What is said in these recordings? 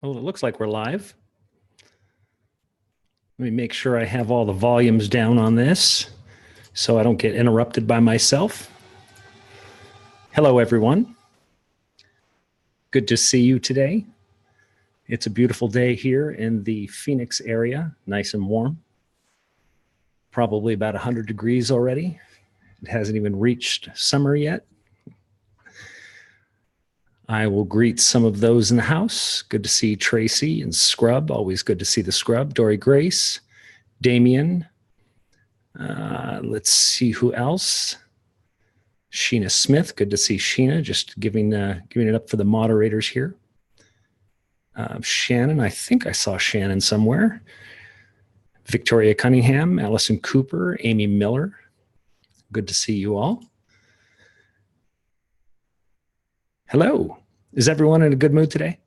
Well, it looks like we're live. Let me make sure I have all the volumes down on this so I don't get interrupted by myself. Hello, everyone. Good to see you today. It's a beautiful day here in the Phoenix area, nice and warm. Probably about 100 degrees already. It hasn't even reached summer yet. I will greet some of those in the house. Good to see Tracy and Scrub. Always good to see the Scrub. Dory Grace, Damien. Let's see who else. Sheena Smith. Good to see Sheena. Just giving it up for the moderators here. Shannon. I think I saw Shannon somewhere. Victoria Cunningham, Allison Cooper, Amy Miller. Good to see you all. Hello. Is everyone in a good mood today?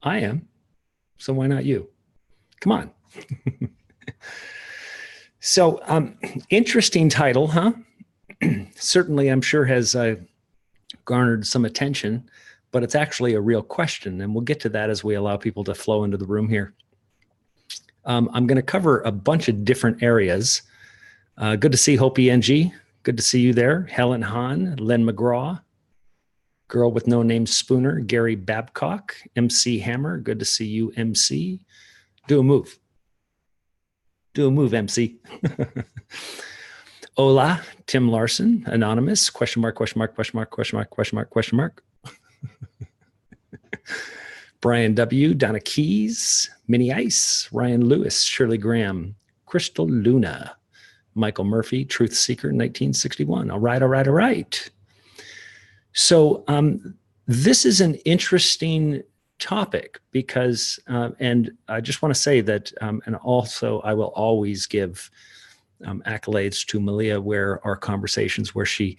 I am. So why not you? Come on. So, interesting title, huh? Certainly, I'm sure has garnered some attention, but it's actually a real question, and we'll get to that as we allow people to flow into the room here. I'm going to cover a bunch of different areas. Good to see Hope ENG. Good to see you there. Helen Hahn, Len McGraw, Girl with No Name Spooner, Gary Babcock, MC Hammer. Good to see you, MC. Do a move. Do a move, MC. Hola, Tim Larson, Anonymous, question mark, question mark, question mark, question mark, question mark, question mark. Brian W., Donna Keys, Minnie Ice, Ryan Lewis, Shirley Graham, Crystal Luna, Michael Murphy, Truth Seeker, 1961. All right, all right, all right. So this is an interesting topic because, and I just want to say that, and also I will always give accolades to Melia where our conversations where she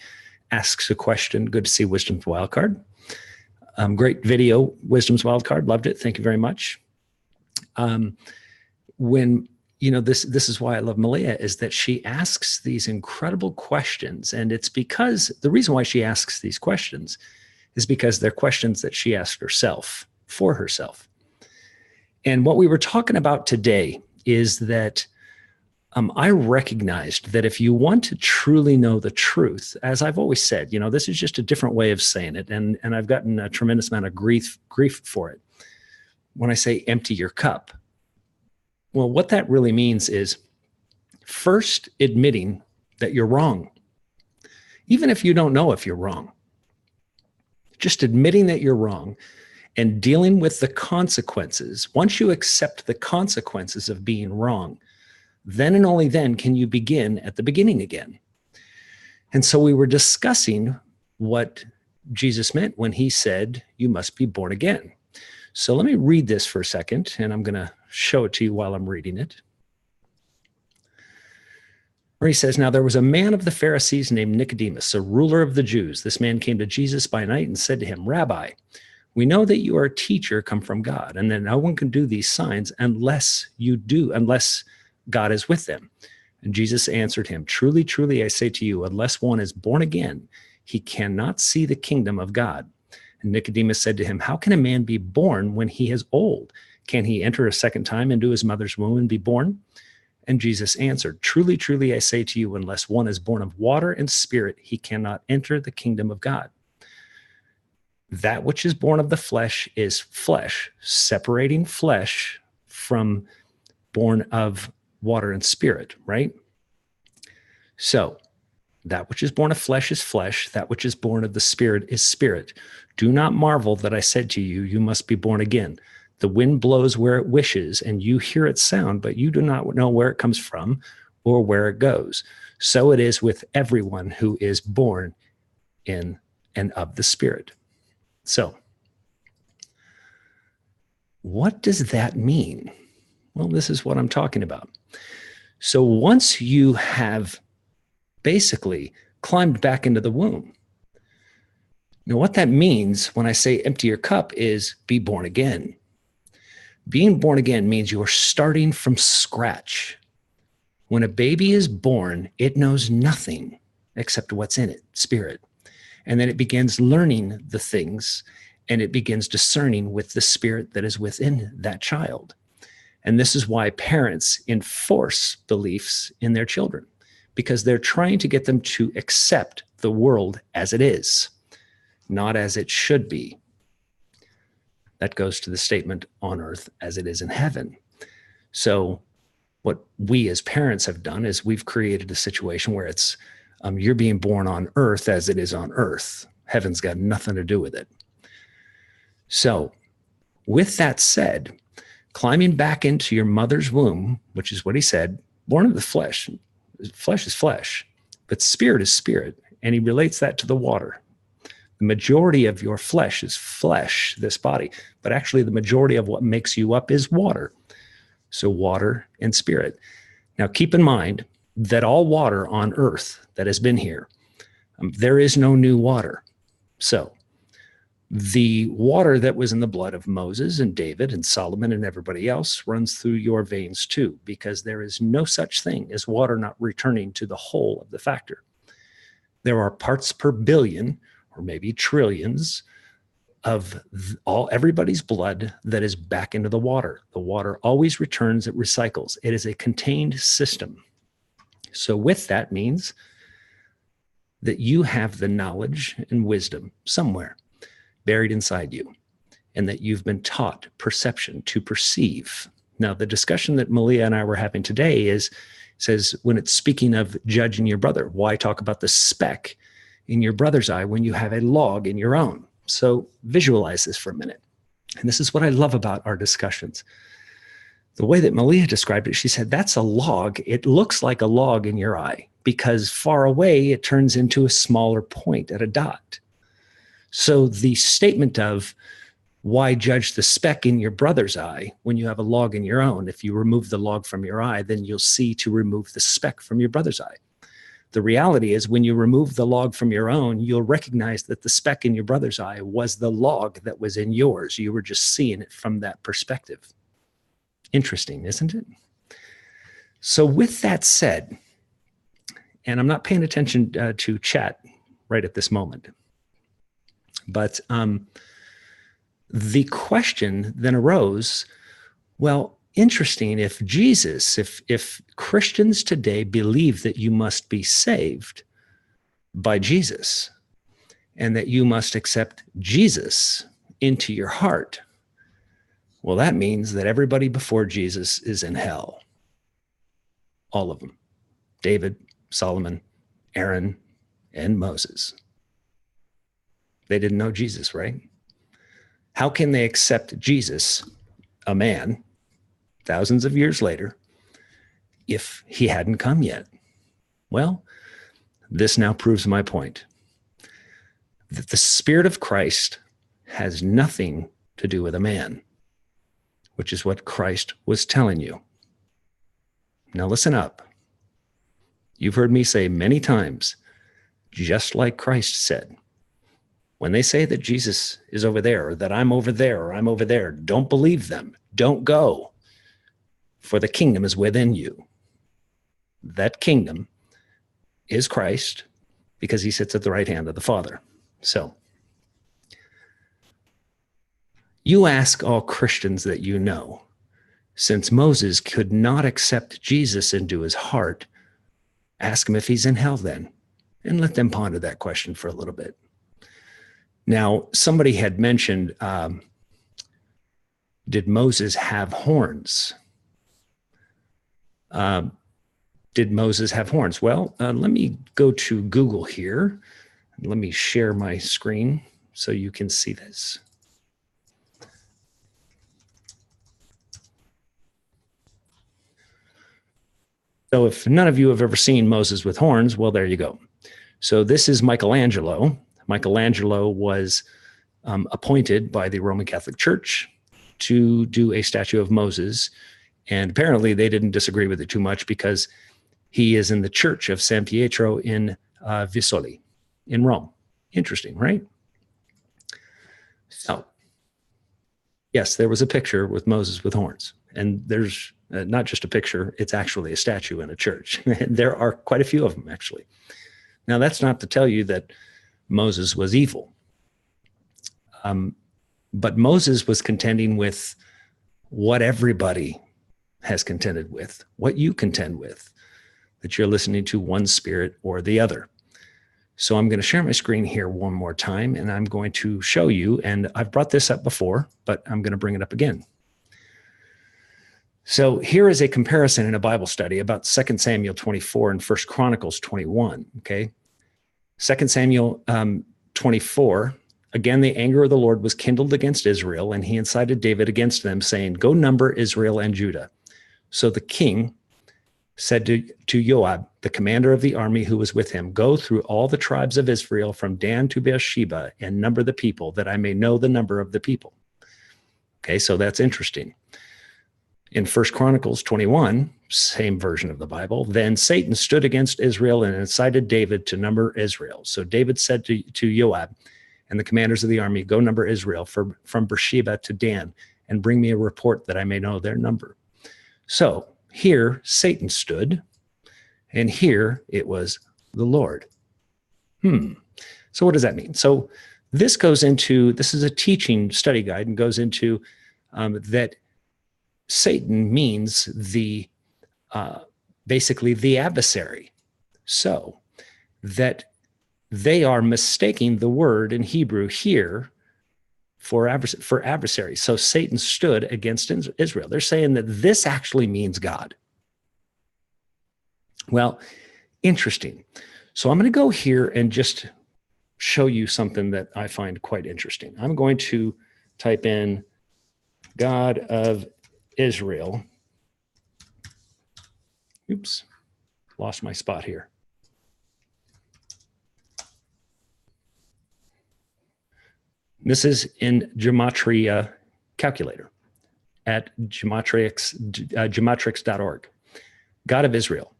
asks a question. Good to see Wisdom's Wildcard. Great video, Wisdom's Wildcard. Loved it. Thank you very much. When, you know, this is why I love Melia is that she asks these incredible questions. And it's because the reason why she asks these questions is because they're questions that she asked herself for herself. And what we were talking about today is that I recognized that if you want to truly know the truth, as I've always said, you know, this is just a different way of saying it. And I've gotten a tremendous amount of grief for it. When I say empty your cup, well, what that really means is first admitting that you're wrong. Even if you don't know if you're wrong, just admitting that you're wrong and dealing with the consequences. Once you accept the consequences of being wrong, then and only then can you begin at the beginning again. And so we were discussing what Jesus meant when he said, you must be born again. So let me read this for a second, and I'm going to show it to you while I'm reading it. Where he says, now there was a man of the Pharisees named Nicodemus, a ruler of the Jews. This man came to Jesus by night and said to him, Rabbi, we know that you are a teacher come from God, and that no one can do these signs unless God is with them. And Jesus answered him, truly, truly, I say to you, unless one is born again, he cannot see the kingdom of God. And Nicodemus said to him, how can a man be born when he is old? Can he enter a second time into his mother's womb and be born? And Jesus answered, truly, truly, I say to you, unless one is born of water and spirit, he cannot enter the kingdom of God. That which is born of the flesh is flesh, separating flesh from born of water and spirit, right? So that which is born of flesh is flesh. That which is born of the spirit is spirit. Do not marvel that I said to you, you must be born again. The wind blows where it wishes, and you hear its sound, but you do not know where it comes from or where it goes. So it is with everyone who is born in and of the Spirit. So, what does that mean? Well, this is what I'm talking about. So once you have basically climbed back into the womb, now what that means when I say empty your cup is be born again. Being born again means you are starting from scratch. When a baby is born, it knows nothing except what's in it, spirit. And then it begins learning the things and it begins discerning with the spirit that is within that child. And this is why parents enforce beliefs in their children, because they're trying to get them to accept the world as it is, not as it should be. That goes to the statement, on earth as it is in heaven. So what we as parents have done is we've created a situation where it's you're being born on earth as it is on earth. Heaven's got nothing to do with it. So with that said, climbing back into your mother's womb, which is what he said, born of the flesh. Flesh is flesh, but spirit is spirit. And he relates that to the water. The majority of your flesh is flesh, this body, but actually the majority of what makes you up is water. So water and spirit. Now keep in mind that all water on earth that has been here, there is no new water. So the water that was in the blood of Moses and David and Solomon and everybody else runs through your veins too, because there is no such thing as water not returning to the whole of the factor. There are parts per billion, or maybe trillions, of everybody's blood that is back into the water. The water always returns, it recycles. It is a contained system. So with that means that you have the knowledge and wisdom somewhere buried inside you, and that you've been taught perception to perceive. Now, the discussion that Melia and I were having today says when it's speaking of judging your brother, why talk about the speck in your brother's eye when you have a log in your own? So visualize this for a minute. And this is what I love about our discussions. The way that Melia described it, she said, that's a log. It looks like a log in your eye because far away, it turns into a smaller point at a dot. So the statement of why judge the speck in your brother's eye when you have a log in your own? If you remove the log from your eye, then you'll see to remove the speck from your brother's eye. The reality is when you remove the log from your own, you'll recognize that the speck in your brother's eye was the log that was in yours. You were just seeing it from that perspective. Interesting, isn't it? So with that said, and I'm not paying attention to chat right at this moment, but the question then arose, well, interesting, if Jesus, if Christians today believe that you must be saved by Jesus and that you must accept Jesus into your heart, well, that means that everybody before Jesus is in hell. All of them. David, Solomon, Aaron, and Moses. They didn't know Jesus, right? How can they accept Jesus, a man, thousands of years later, if he hadn't come yet? Well, this now proves my point, that the Spirit of Christ has nothing to do with a man, which is what Christ was telling you. Now listen up. You've heard me say many times, just like Christ said, when they say that Jesus is over there, or that I'm over there, or I'm over there, don't believe them. Don't go, for the kingdom is within you. That kingdom is Christ, because he sits at the right hand of the Father. So you ask all Christians that you know, since Moses could not accept Jesus into his heart, ask him if he's in hell then, and let them ponder that question for a little bit. Now, somebody had mentioned, did Moses have horns? Did Moses have horns? Well, let me go to Google here. Let me share my screen so you can see this. So if none of you have ever seen Moses with horns, well, there you go. So this is Michelangelo. Michelangelo was appointed by the Roman Catholic Church to do a statue of Moses. And apparently they didn't disagree with it too much because he is in the church of San Pietro in Visoli in Rome. Interesting, right? So, yes, there was a picture with Moses with horns. And there's not just a picture, it's actually a statue in a church. And there are quite a few of them, actually. Now, that's not to tell you that Moses was evil. But Moses was contending with what everybody has contended with, what you contend with, that you're listening to one spirit or the other. So I'm going to share my screen here one more time, and I'm going to show you, and I've brought this up before, but I'm going to bring it up again. So here is a comparison in a Bible study about 2 Samuel 24 and 1 Chronicles 21, okay? 2 Samuel 24, again, the anger of the Lord was kindled against Israel, and he incited David against them, saying, go number Israel and Judah. So the king said to Joab, the commander of the army who was with him, go through all the tribes of Israel from Dan to Beersheba and number the people, that I may know the number of the people. Okay, so that's interesting. In 1 Chronicles 21, same version of the Bible, then Satan stood against Israel and incited David to number Israel. So David said to Joab and the commanders of the army, go number Israel from Beersheba to Dan and bring me a report that I may know their number. So here Satan stood, and here it was the Lord. So what does that mean? So this is a teaching study guide, and goes into that Satan means basically the adversary. So that they are mistaking the word in Hebrew here for adversary. So Satan stood against Israel. They're saying that this actually means God. Well, interesting. So I'm going to go here and just show you something that I find quite interesting. I'm going to type in God of Israel. Oops, lost my spot here. This is in Gematria Calculator at gematrix.org. God of Israel.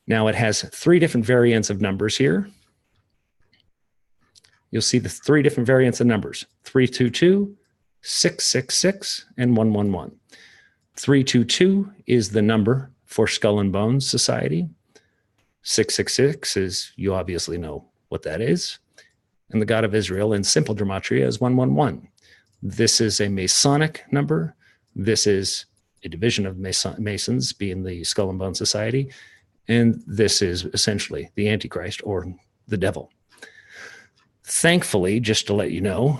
Now it has 3 different variants of numbers here. You'll see the 3 different variants of numbers: 322, 666, and 111. 322 is the number for Skull and Bones Society. 666 is, you obviously know what that is. And the God of Israel in simple gematria is 111. This is a Masonic number. This is a division of Masons, being the Skull and Bones Society. And this is essentially the Antichrist, or the devil. Thankfully, just to let you know,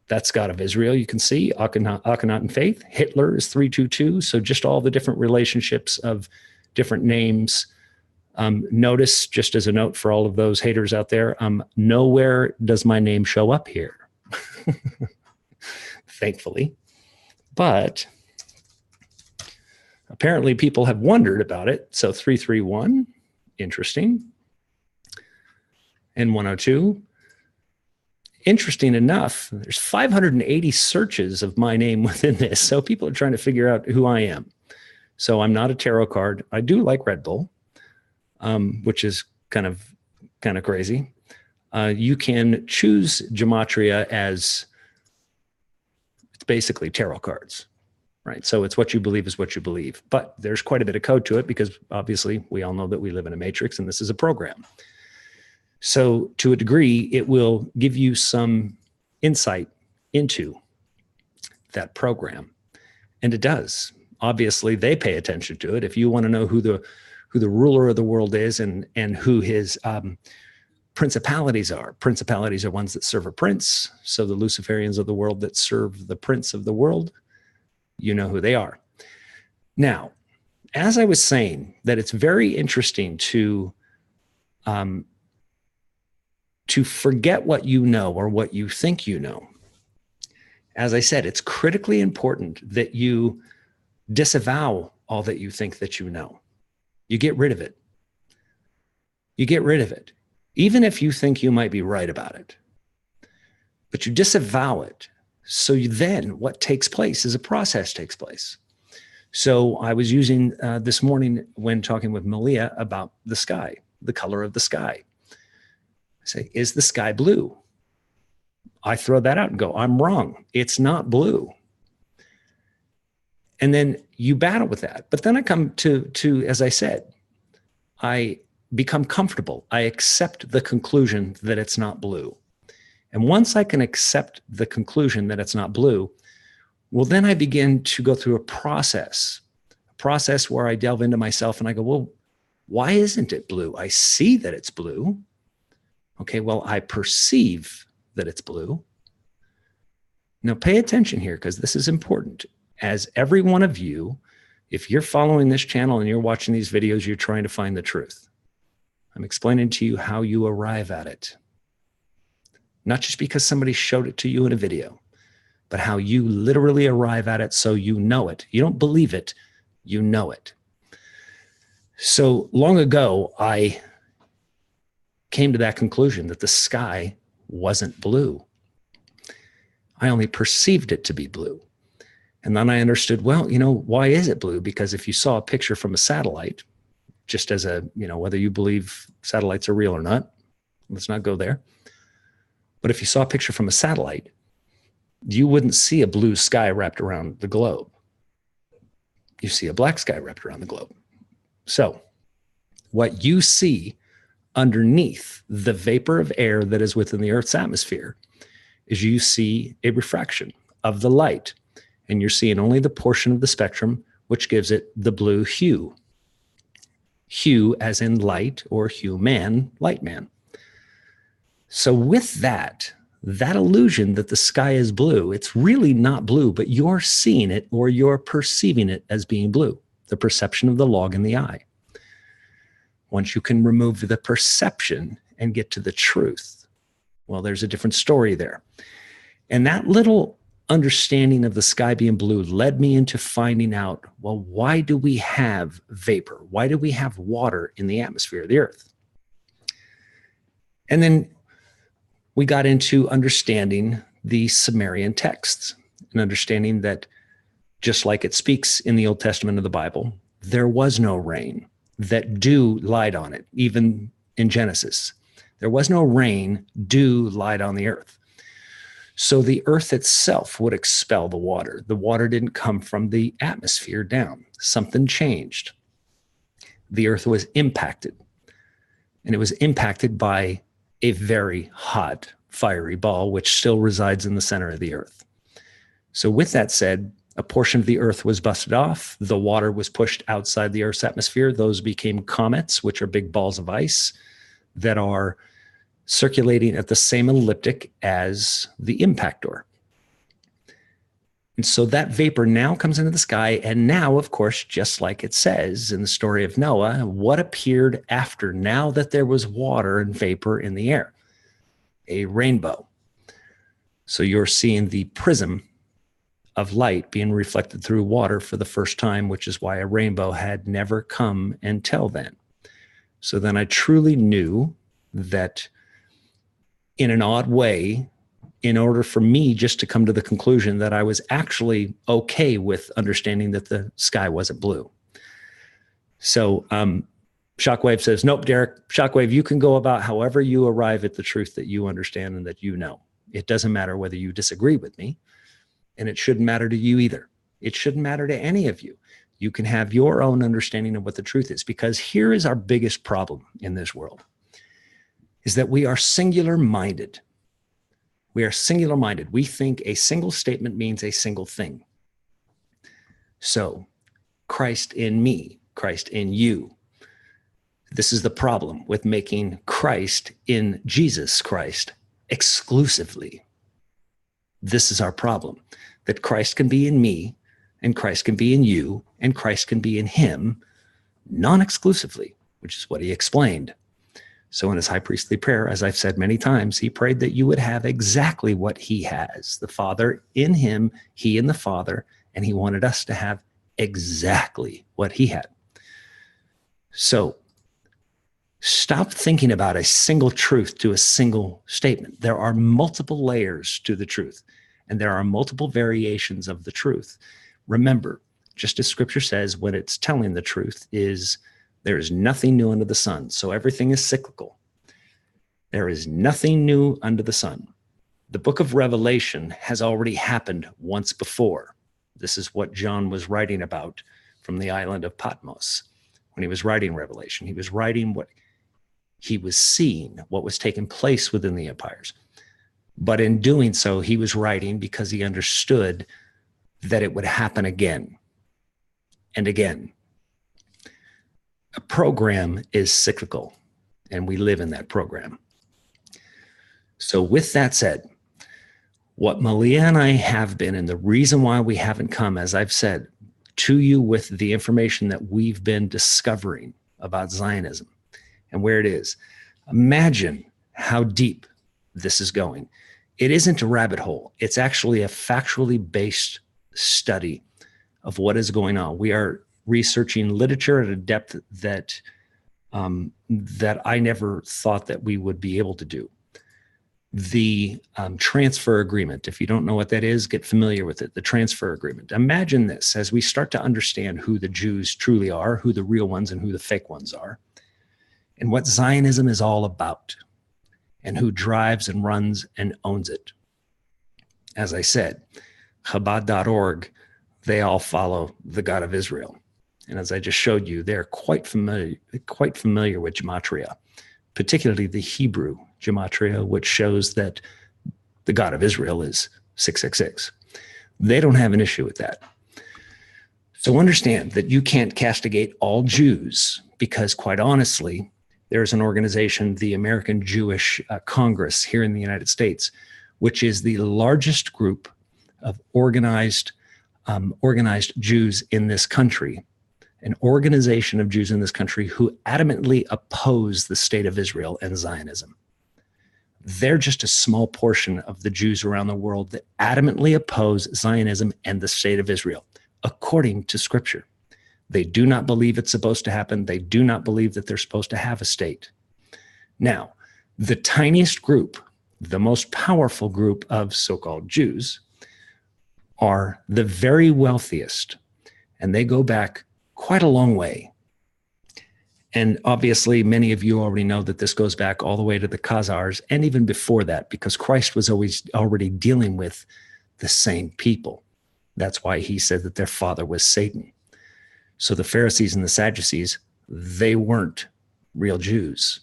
that's God of Israel. You can see Akhenaten faith. Hitler is 322. So just all the different relationships of different names. Notice, just as a note for all of those haters out there, nowhere does my name show up here. Thankfully. But apparently people have wondered about it. So 331, interesting. And 102. Interesting enough, there's 580 searches of my name within this. So people are trying to figure out who I am. So I'm not a tarot card. I do like Red Bull, which is kind of crazy. You can choose gematria as, it's basically tarot cards, right? So it's what you believe is what you believe. But there's quite a bit of code to it, because obviously we all know that we live in a matrix and this is a program. So to a degree, it will give you some insight into that program. And it does. Obviously, they pay attention to it. If you want to know who the ruler of the world is and who his principalities are. Principalities are ones that serve a prince. So the Luciferians of the world that serve the prince of the world, you know who they are. Now, as I was saying, that it's very interesting to forget what you know or what you think you know. As I said, it's critically important that you disavow all that you think that you know. You get rid of it. You get rid of it, even if you think you might be right about it. But you disavow it. So then what takes place is a process takes place. So I was using this morning when talking with Melia about the sky, the color of the sky. I say, is the sky blue? I throw that out and go, I'm wrong. It's not blue. And then you battle with that. But then I come to, as I said, I become comfortable. I accept the conclusion that it's not blue. And once I can accept the conclusion that it's not blue, well, then I begin to go through a process where I delve into myself and I go, well, why isn't it blue? I see that it's blue. Okay, well, I perceive that it's blue. Now, pay attention here because this is important. As every one of you, if you're following this channel and you're watching these videos, you're trying to find the truth. I'm explaining to you how you arrive at it. Not just because somebody showed it to you in a video, but how you literally arrive at it so you know it. You don't believe it, you know it. So long ago, I came to that conclusion that the sky wasn't blue. I only perceived it to be blue. And then I understood, well, why is it blue? Because if you saw a picture from a satellite, just as whether you believe satellites are real or not, let's not go there. But if you saw a picture from a satellite, you wouldn't see a blue sky wrapped around the globe. You see a black sky wrapped around the globe. So what you see underneath the vapor of air that is within the Earth's atmosphere is you see a refraction of the light, and you're seeing only the portion of the spectrum which gives it the blue hue. Hue as in light, or hue man, light man. So with that illusion that the sky is blue, it's really not blue, but you're seeing it or you're perceiving it as being blue, the perception of the log in the eye. Once you can remove the perception and get to the truth, well, there's a different story there. And that little understanding of the sky being blue led me into finding out, well, why do we have vapor? Why do we have water in the atmosphere of the Earth? And then we got into understanding the Sumerian texts and understanding that just like it speaks in the Old Testament of the Bible, there was no rain, that dew lied on it, even in Genesis. There was no rain, dew lied on the earth. So the earth itself would expel the water. The water didn't come from the atmosphere down. Something changed. The earth was impacted. And it was impacted by a very hot, fiery ball, which still resides in the center of the earth. So with that said, a portion of the earth was busted off. The water was pushed outside the earth's atmosphere. Those became comets, which are big balls of ice that are circulating at the same elliptic as the impactor. And so that vapor now comes into the sky. And now, of course, just like it says in the story of Noah, what appeared after, now that there was water and vapor in the air? A rainbow. So you're seeing the prism of light being reflected through water for the first time, which is why a rainbow had never come until then. So then I truly knew that in an odd way, in order for me just to come to the conclusion that I was actually okay with understanding that the sky wasn't blue. So Shockwave says, nope, Derek, Shockwave, you can go about however you arrive at the truth that you understand and that you know. It doesn't matter whether you disagree with me, and it shouldn't matter to you either. It shouldn't matter to any of you. You can have your own understanding of what the truth is, because here is our biggest problem in this world, is that we are singular-minded. We are singular-minded. We think a single statement means a single thing. So, Christ in me, Christ in you. This is the problem with making Christ in Jesus Christ exclusively. This is our problem, that Christ can be in me, and Christ can be in you, and Christ can be in him, non-exclusively, which is what he explained. So in his high priestly prayer, as I've said many times, he prayed that you would have exactly what he has, the Father in him, he in the Father, and he wanted us to have exactly what he had. So stop thinking about a single truth to a single statement. There are multiple layers to the truth, and there are multiple variations of the truth. Remember, just as scripture says, when it's telling the truth, is there is nothing new under the sun. So everything is cyclical. There is nothing new under the sun. The book of Revelation has already happened once before. This is what John was writing about from the island of Patmos. When he was writing Revelation, he was writing what he was seeing, what was taking place within the empires. But in doing so, he was writing because he understood that it would happen again and again. A program is cyclical, and we live in that program. So with that said, what Melia and I have been, and the reason why we haven't come, as I've said, to you with the information that we've been discovering about Zionism and where it is, imagine how deep this is going. It isn't a rabbit hole. It's actually a factually based study of what is going on. We are researching literature at a depth that that I never thought that we would be able to do. The transfer agreement, if you don't know what that is, get familiar with it. The transfer agreement. Imagine this as we start to understand who the Jews truly are, who the real ones and who the fake ones are, and what Zionism is all about, and who drives and runs and owns it. As I said, Chabad.org, they all follow the God of Israel. And as I just showed you, they're quite familiar with gematria, particularly the Hebrew gematria, which shows that the God of Israel is 666. They don't have an issue with that. So understand that you can't castigate all Jews because, quite honestly, there's an organization, the American Jewish Congress here in the United States, which is the largest group of organized Jews in this country, an organization of Jews in this country who adamantly oppose the state of Israel and Zionism. They're just a small portion of the Jews around the world that adamantly oppose Zionism and the state of Israel, according to Scripture. They do not believe it's supposed to happen. They do not believe that they're supposed to have a state. Now, the tiniest group, the most powerful group of so-called Jews, are the very wealthiest, and they go back quite a long way. And obviously, many of you already know that this goes back all the way to the Khazars and even before that, because Christ was always already dealing with the same people. That's why he said that their father was Satan. So the Pharisees and the Sadducees, they weren't real Jews.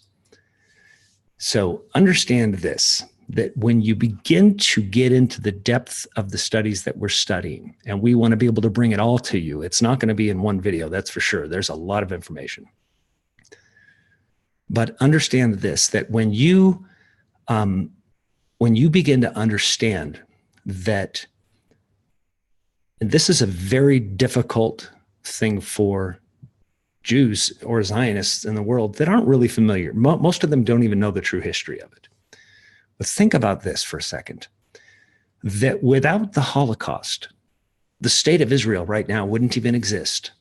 So understand this, that when you begin to get into the depth of the studies that we're studying, and we want to be able to bring it all to you, it's not going to be in one video, that's for sure. There's a lot of information. But understand this, that when you begin to understand that, and this is a very difficult thing for Jews or Zionists in the world that aren't really familiar. Most of them don't even know the true history of it. But think about this for a second, that without the Holocaust, the state of Israel right now wouldn't even exist.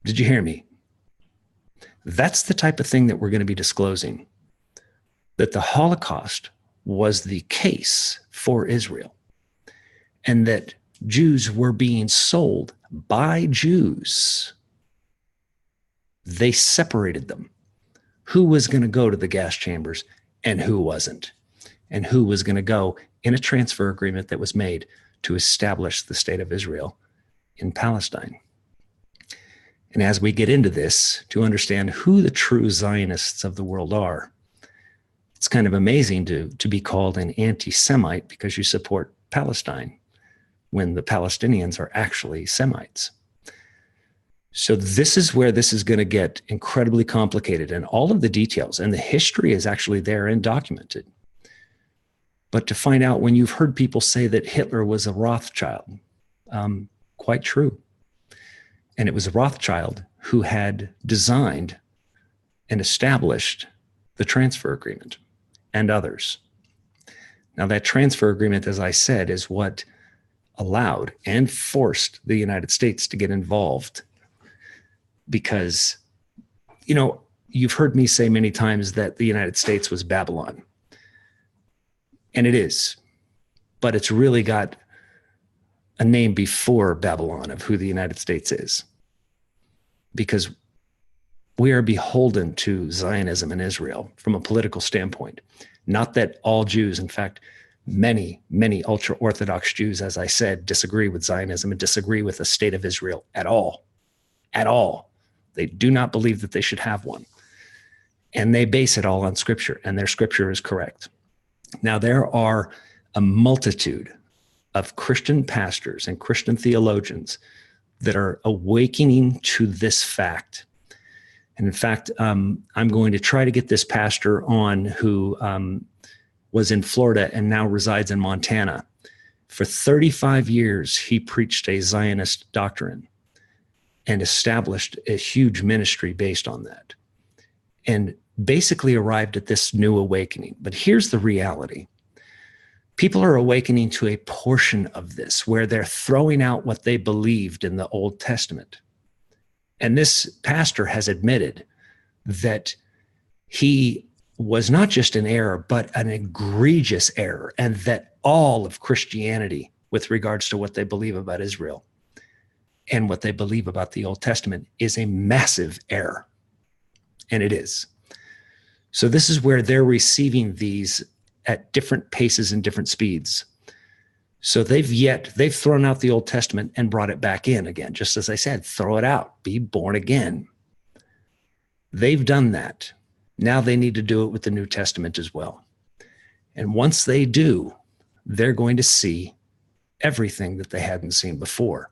Did you hear me? That's the type of thing that we're going to be disclosing, that the Holocaust was the case for Israel, and that Jews were being sold by Jews. They separated them. Who was going to go to the gas chambers and who wasn't, and who was going to go in a transfer agreement that was made to establish the state of Israel in Palestine. And as we get into this, to understand who the true Zionists of the world are, it's kind of amazing to be called an anti-Semite because you support Palestine when the Palestinians are actually Semites. So this is where this is going to get incredibly complicated, and all of the details and the history is actually there and documented. But to find out, when you've heard people say that Hitler was a Rothschild, quite true. And it was a Rothschild who had designed and established the transfer agreement and others. Now, that transfer agreement, as I said, is what allowed and forced the United States to get involved. Because, you know, you've heard me say many times that the United States was Babylon. And it is. But it's really got a name before Babylon of who the United States is. Because we are beholden to Zionism and Israel from a political standpoint. Not that all Jews, in fact, many, many ultra-Orthodox Jews, as I said, disagree with Zionism and disagree with the state of Israel at all. At all. They do not believe that they should have one. And they base it all on Scripture, and their Scripture is correct. Now, there are a multitude of Christian pastors and Christian theologians that are awakening to this fact. And in fact, I'm going to try to get this pastor on who was in Florida and now resides in Montana. For 35 years, he preached a Zionist doctrine and established a huge ministry based on that, and basically arrived at this new awakening. But here's the reality. People are awakening to a portion of this where they're throwing out what they believed in the Old Testament. And this pastor has admitted that he was not just an error, but an egregious error, and that all of Christianity, with regards to what they believe about Israel and what they believe about the Old Testament, is a massive error. And it is. So this is where they're receiving these at different paces and different speeds. So they've thrown out the Old Testament and brought it back in again. Just as I said, throw it out, be born again. They've done that. Now they need to do it with the New Testament as well. And once they do, they're going to see everything that they hadn't seen before.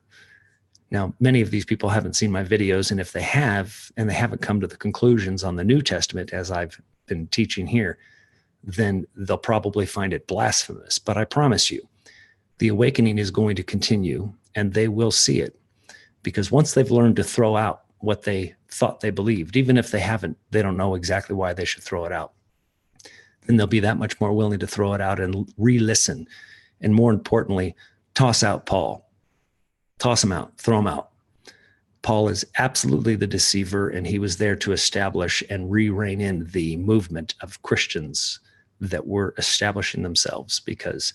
Now, many of these people haven't seen my videos, and if they have, and they haven't come to the conclusions on the New Testament as I've been teaching here, then they'll probably find it blasphemous. But I promise you, the awakening is going to continue, and they will see it. Because once they've learned to throw out what they thought they believed, even if they haven't, they don't know exactly why they should throw it out, then they'll be that much more willing to throw it out and re-listen. And more importantly, toss out Paul. Toss him out, throw him out. Paul is absolutely the deceiver, and he was there to establish and re-rein in the movement of Christians that were establishing themselves, because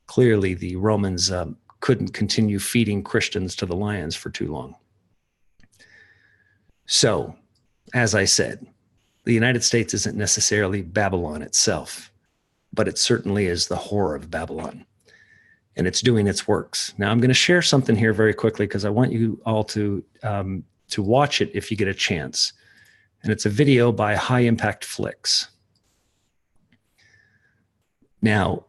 clearly the Romans couldn't continue feeding Christians to the lions for too long. So, as I said, the United States isn't necessarily Babylon itself, but it certainly is the whore of Babylon. And it's doing its works. Now, I'm going to share something here very quickly because I want you all to watch it if you get a chance. And it's a video by High Impact Flicks. Now,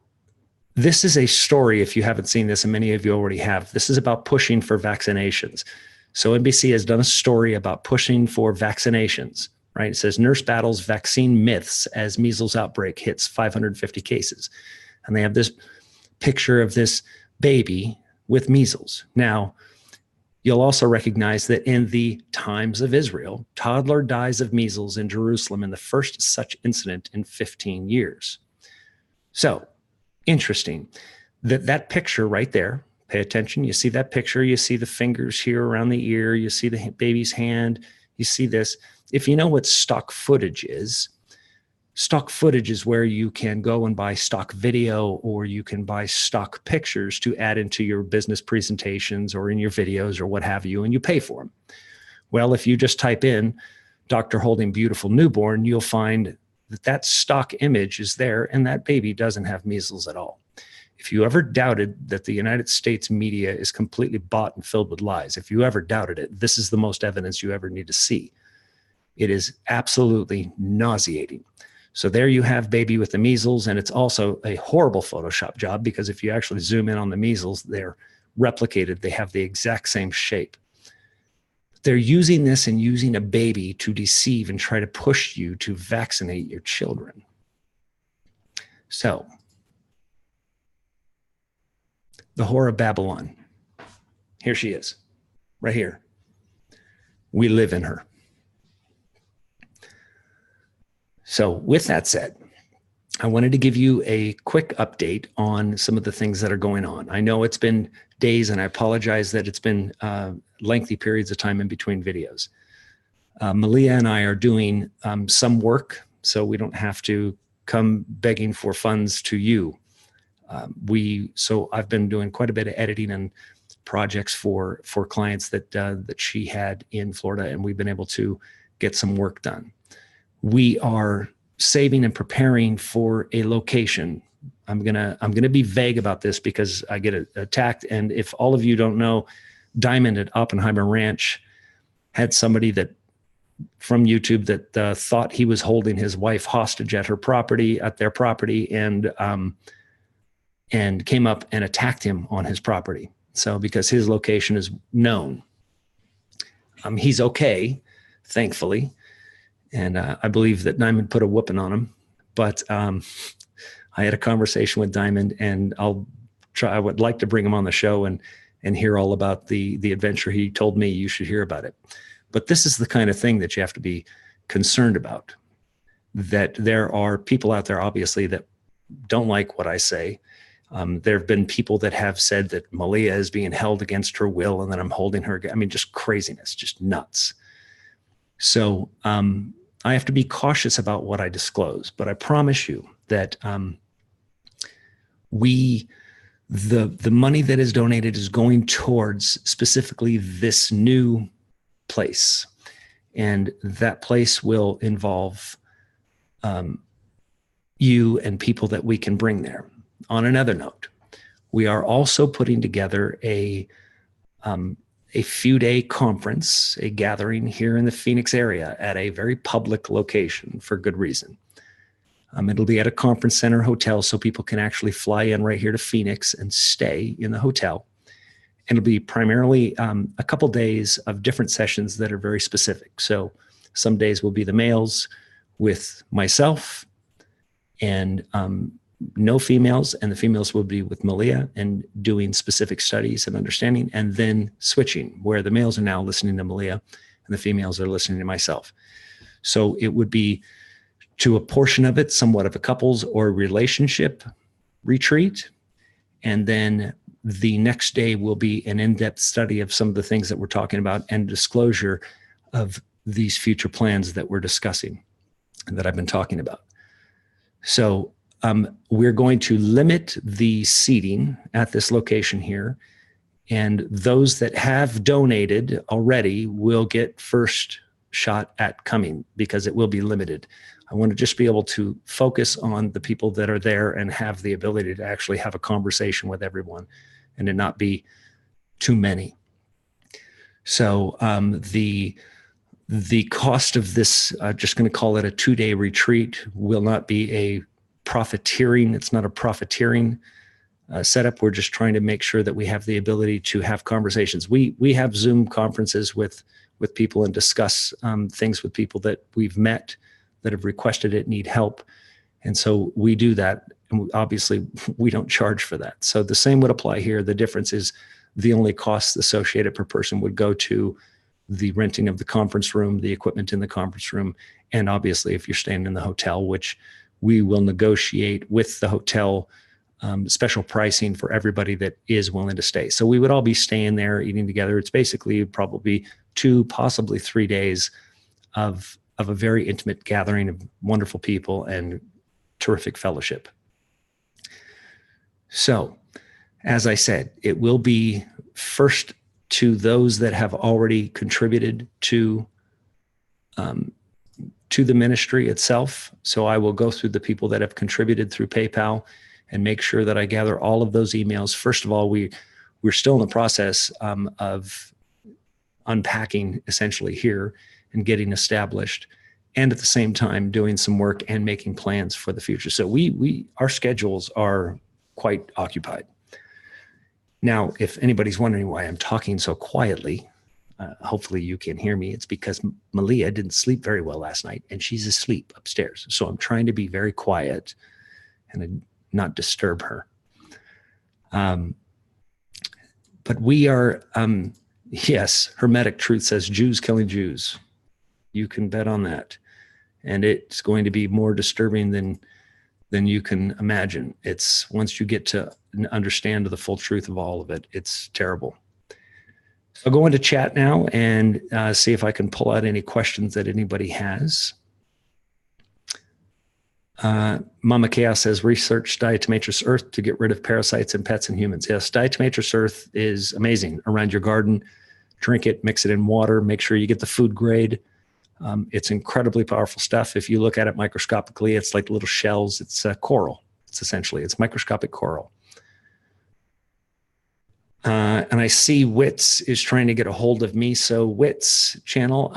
this is a story, if you haven't seen this, and many of you already have, this is about pushing for vaccinations. So NBC has done a story about pushing for vaccinations, right? It says, nurse battles vaccine myths as measles outbreak hits 550 cases. And they have this picture of this baby with measles. Now, you'll also recognize that in the times of Israel, toddler dies of measles in Jerusalem in the first such incident in 15 years. So, interesting that picture right there, pay attention, you see that picture, you see the fingers here around the ear, you see the baby's hand, you see this. If you know what stock footage is where you can go and buy stock video, or you can buy stock pictures to add into your business presentations or in your videos or what have you, and you pay for them. Well, if you just type in doctor holding beautiful newborn, you'll find that stock image is there, and that baby doesn't have measles at all. If you ever doubted that the United States media is completely bought and filled with lies, if you ever doubted it, this is the most evidence you ever need to see. It is absolutely nauseating. So there you have baby with the measles, and it's also a horrible Photoshop job, because if you actually zoom in on the measles, they're replicated. They have the exact same shape. They're using this and using a baby to deceive and try to push you to vaccinate your children. So, the whore of Babylon. Here she is, right here. We live in her. So with that said, I wanted to give you a quick update on some of the things that are going on. I know it's been days, and I apologize that it's been lengthy periods of time in between videos. Melia and I are doing some work, so we don't have to come begging for funds to you. So I've been doing quite a bit of editing and projects for clients that she had in Florida, and we've been able to get some work done. We are saving and preparing for a location. I'm gonna be vague about this because I get attacked. And if all of you don't know, Diamond at Oppenheimer Ranch had somebody that from YouTube that thought he was holding his wife hostage at their property, and came up and attacked him on his property. So because his location is known, he's okay, thankfully. And I believe that Diamond put a whooping on him. But I had a conversation with Diamond, and I would like to bring him on the show and hear all about the adventure. He told me you should hear about it. But this is the kind of thing that you have to be concerned about, that there are people out there, obviously, that don't like what I say. There have been people that have said that Melia is being held against her will and that I'm holding her. I mean, just craziness, just nuts. So I have to be cautious about what I disclose, but I promise you that the money that is donated is going towards specifically this new place. And that place will involve you and people that we can bring there. On another note, we are also putting together a few-day conference, a gathering here in the Phoenix area at a very public location for good reason. It'll be at a conference center hotel, so people can actually fly in right here to Phoenix and stay in the hotel. And it'll be primarily a couple days of different sessions that are very specific. So some days will be the males with myself, and no females, and the females will be with Melia and doing specific studies and understanding, and then switching where the males are now listening to Melia and the females are listening to myself. So it would be, to a portion of it, somewhat of a couples or relationship retreat. And then the next day will be an in-depth study of some of the things that we're talking about and disclosure of these future plans that we're discussing and that I've been talking about. So we're going to limit the seating at this location here, and those that have donated already will get first shot at coming because it will be limited. I want to just be able to focus on the people that are there and have the ability to actually have a conversation with everyone and to not be too many. So the cost of this, just going to call it a 2-day retreat, will not be a profiteering. It's not a profiteering setup. We're just trying to make sure that we have the ability to have conversations. We have Zoom conferences with people and discuss things with people that we've met that have requested it, need help. And so we do that. And obviously we don't charge for that. So the same would apply here. The difference is the only costs associated per person would go to the renting of the conference room, the equipment in the conference room, and obviously if you're staying in the hotel, which we will negotiate with the hotel special pricing for everybody that is willing to stay. So we would all be staying there, eating together. It's basically probably 2, possibly 3 days of a very intimate gathering of wonderful people and terrific fellowship. So, as I said, it will be first to those that have already contributed to the ministry itself. So I will go through the people that have contributed through PayPal and make sure that I gather all of those emails. First of all, we're still in the process of unpacking essentially here and getting established, and at the same time doing some work and making plans for the future. So our schedules are quite occupied. Now, if anybody's wondering why I'm talking so quietly, hopefully you can hear me. It's because Melia didn't sleep very well last night, and she's asleep upstairs. So I'm trying to be very quiet and not disturb her. But we are, yes, Hermetic Truth says Jews killing Jews. You can bet on that. And it's going to be more disturbing than you can imagine. It's once you get to understand the full truth of all of it, it's terrible. I'll go into chat now and see if I can pull out any questions that anybody has. Mama Chaos says, research Diatomaceous earth to get rid of parasites in pets and humans. Yes, Diatomaceous earth is amazing around your garden. Drink it, mix it in water, make sure you get the food grade. It's incredibly powerful stuff. If you look at it microscopically, it's like little shells. It's coral. It's microscopic coral. And I see Wits is trying to get a hold of me. So Wits channel,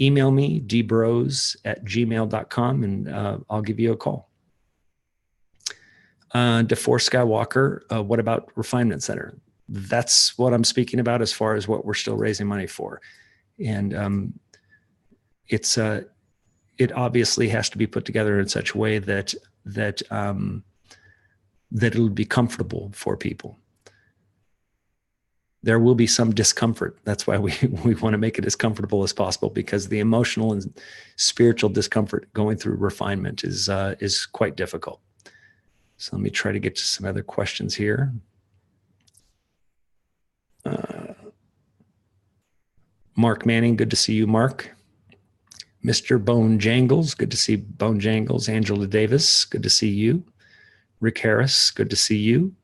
email me, dbros@gmail.com, and I'll give you a call. DeForest Skywalker, what about Refinement Center? That's what I'm speaking about as far as what we're still raising money for. And it obviously has to be put together in such a way that it'll be comfortable for people. There will be some discomfort. That's why we want to make it as comfortable as possible, because the emotional and spiritual discomfort going through refinement is quite difficult. So let me try to get to some other questions here. Mark Manning, good to see you, Mark. Mr. Bone Jangles, good to see Bone Jangles. Angela Davis, good to see you. Rick Harris, good to see you.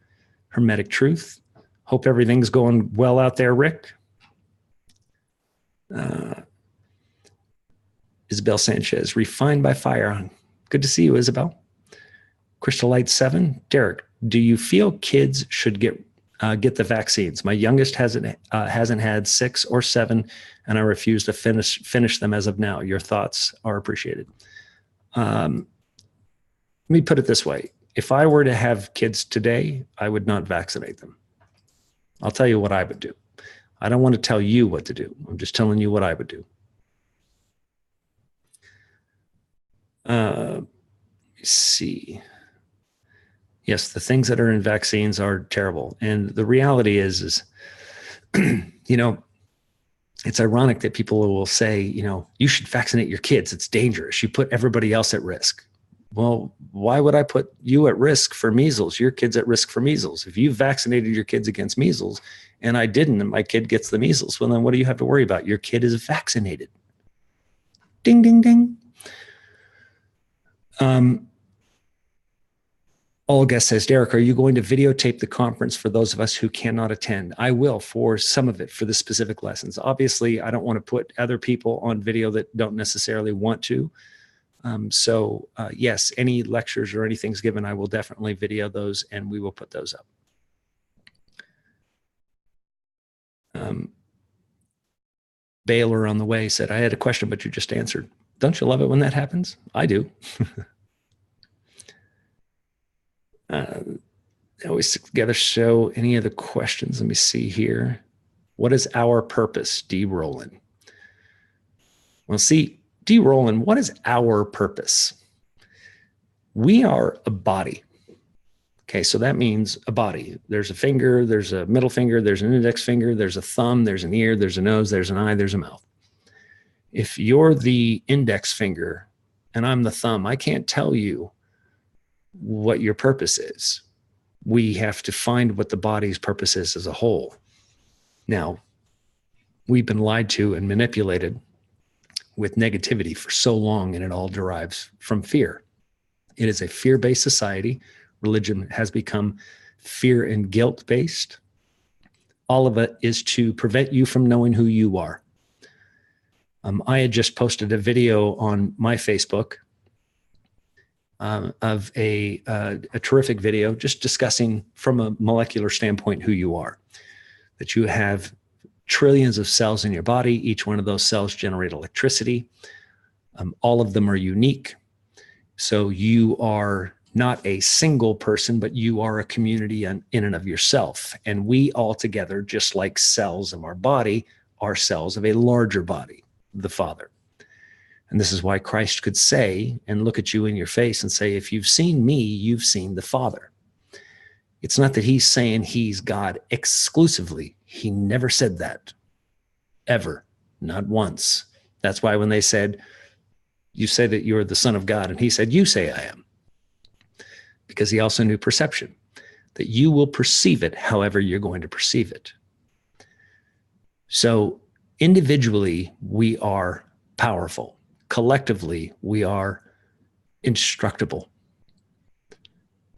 Hermetic Truth, hope everything's going well out there, Rick. Isabel Sanchez, Refined by Fire, good to see you, Isabel. Crystal Light 7, Derek, do you feel kids should get the vaccines? My youngest hasn't had 6 or 7, and I refuse to finish them as of now. Your thoughts are appreciated. Let me put it this way. If I were to have kids today, I would not vaccinate them. I'll tell you what I would do. I don't want to tell you what to do. I'm just telling you what I would do. Let's see. Yes, the things that are in vaccines are terrible. And the reality is, you know, it's ironic that people will say, you know, you should vaccinate your kids. It's dangerous. You put everybody else at risk. Well, why would I put you at risk for measles? Your kid's at risk for measles. If you vaccinated your kids against measles and I didn't, and my kid gets the measles, well, then what do you have to worry about? Your kid is vaccinated. Ding, ding, ding. Olga says, Derek, are you going to videotape the conference for those of us who cannot attend? I will, for some of it, for the specific lessons. Obviously, I don't want to put other people on video that don't necessarily want to. Yes, any lectures or anything's given, I will definitely video those and we will put those up. Baylor on the way said, I had a question, but you just answered. Don't you love it when that happens? I do. Always together. So any other questions? Let me see here. What is our purpose? D. Rowland. Well, see, D. Rowland, what is our purpose? We are a body. Okay, so that means a body. There's a finger, there's a middle finger, there's an index finger, there's a thumb, there's an ear, there's a nose, there's an eye, there's a mouth. If you're the index finger and I'm the thumb, I can't tell you what your purpose is. We have to find what the body's purpose is as a whole. Now, we've been lied to and manipulated with negativity for so long, and it all derives from fear. It is a fear-based society. Religion has become fear and guilt-based. All of it is to prevent you from knowing who you are. I had just posted a video on my Facebook of a terrific video just discussing from a molecular standpoint who you are, that you have trillions of cells in your body. Each one of those cells generate electricity. All of them are unique. So you are not a single person, but you are a community in and of yourself. And we all together, just like cells of our body, are cells of a larger body, the Father. And this is why Christ could say and look at you in your face and say, if you've seen me, you've seen the Father. It's not that he's saying he's God exclusively. He never said that, ever, not once. That's why when they said, you say that you're the Son of God, and he said, you say I am. Because he also knew perception, that you will perceive it however you're going to perceive it. So individually, we are powerful. Collectively, we are indestructible,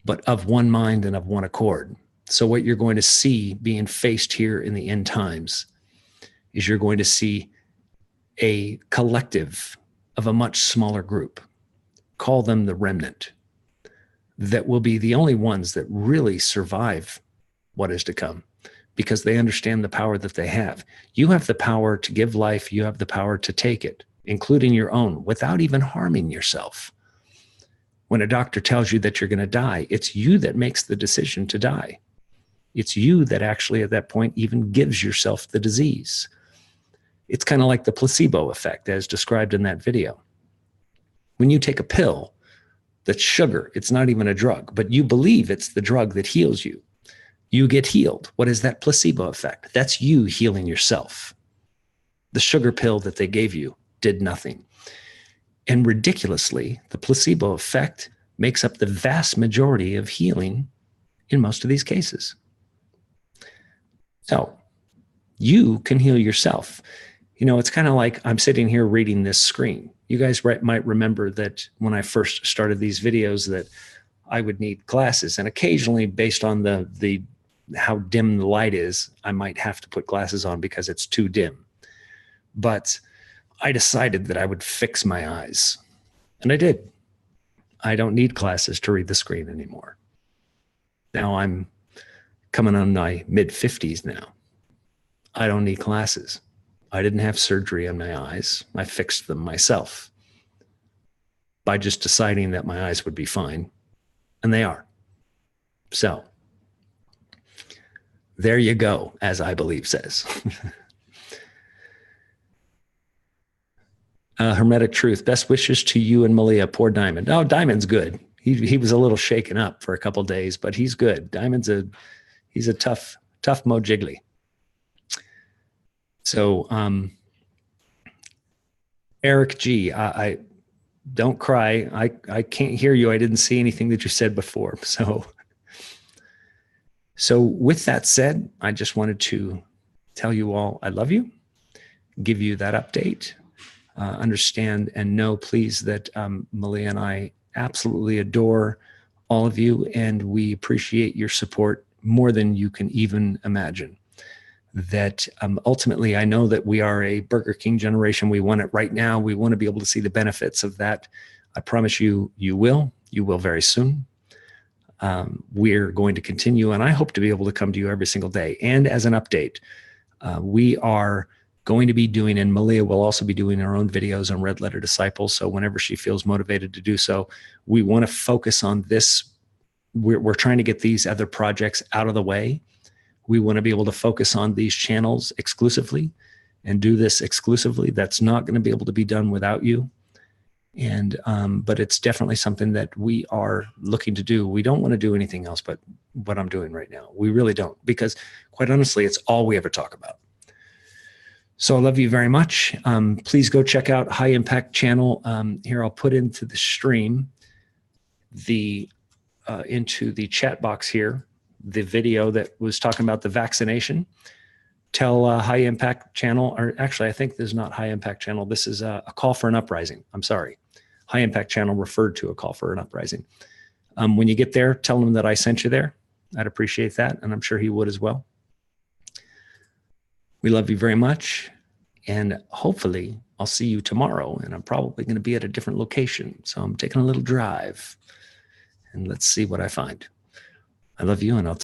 but of one mind and of one accord. So what you're going to see being faced here in the end times is you're going to see a collective of a much smaller group, call them the remnant, that will be the only ones that really survive what is to come, because they understand the power that they have. You have the power to give life. You have the power to take it. including your own, without even harming yourself. When a doctor tells you that you're going to die, it's you that makes the decision to die. It's you that actually at that point even gives yourself the disease. It's kind of like the placebo effect as described in that video. When you take a pill that's sugar, it's not even a drug, but you believe it's the drug that heals you. You get healed. What is that placebo effect? That's you healing yourself. The sugar pill that they gave you did nothing. And ridiculously, the placebo effect makes up the vast majority of healing in most of these cases. So you can heal yourself. You know, it's kind of like I'm sitting here reading this screen. You guys might remember that when I first started these videos that I would need glasses, and occasionally based on the how dim the light is, I might have to put glasses on because it's too dim. But I decided that I would fix my eyes, and I did. I don't need glasses to read the screen anymore. Now I'm coming on my mid-50s now. I don't need glasses. I didn't have surgery on my eyes. I fixed them myself by just deciding that my eyes would be fine, and they are. So there you go, as I believe says. Hermetic Truth, best wishes to you and Melia. Poor Diamond. Oh, Diamond's good. He was a little shaken up for a couple of days, but he's good. He's a tough Mo Jiggly. So Eric G, I don't cry. I can't hear you. I didn't see anything that you said before. So with that said, I just wanted to tell you all I love you, give you that update. Understand and know, please, that Melia and I absolutely adore all of you, and we appreciate your support more than you can even imagine. That ultimately, I know that we are a Burger King generation. We want it right now. We want to be able to see the benefits of that. I promise you, you will. You will very soon. We're going to continue, and I hope to be able to come to you every single day. And as an update, we are going to be doing, and Melia will also be doing her own videos on Red Letter Disciples. So whenever she feels motivated to do so, we want to focus on this. We're trying to get these other projects out of the way. We want to be able to focus on these channels exclusively and do this exclusively. That's not going to be able to be done without you. And but it's definitely something that we are looking to do. We don't want to do anything else but what I'm doing right now. We really don't, because quite honestly, it's all we ever talk about. So I love you very much. Please go check out High Impact Channel. Here, I'll put into the stream into the chat box here the video that was talking about the vaccination. Tell High Impact Channel, or actually, I think this is not High Impact Channel. This is a call for an uprising. I'm sorry. High Impact Channel referred to a call for an uprising. When you get there, tell him that I sent you there. I'd appreciate that, and I'm sure he would as well. We love you very much, and hopefully I'll see you tomorrow, and I'm probably going to be at a different location. So I'm taking a little drive, and let's see what I find. I love you, and I'll